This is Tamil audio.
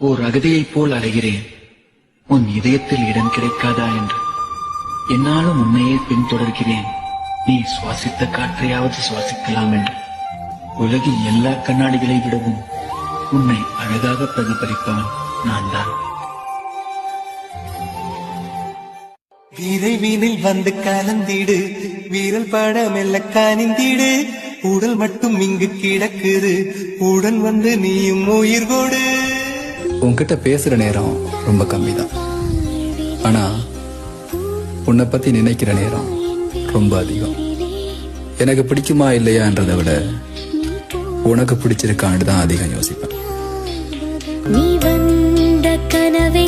ஓர் அகதியைப் போல் அலைகிறேன், உன் இதயத்தில் இடம் கிடைக்காதா என்று. என்னாலும் உன்னையே பின்தொடர்கிறேன், நீ சுவாசித்த காற்றையாவது சுவாசிக்கலாம் என்று. உலகில் எல்லா கண்ணாடிகளை விடவும் உன்னை அழகாக பிரதிபலிப்பவன் நான் தான். விரைவினில் வந்து கலந்திடு, வீரல் பட மெல்ல காணிந்திடு. உடல் மட்டும் இங்கு கிடக்குது, உடன் வந்து நீயும் உயிர் கொடு. உன்கிட்ட பேசுற நேரம் ரொம்ப கம்மிதான், ஆனா உன்னை பத்தி நினைக்கிற நேரம் ரொம்ப அதிகம். எனக்கு பிடிக்குமா இல்லையான்றதை விட உனக்கு பிடிச்சிருக்கான்னு தான் அதிகம் யோசிப்பேன். நீ வந்த கனவை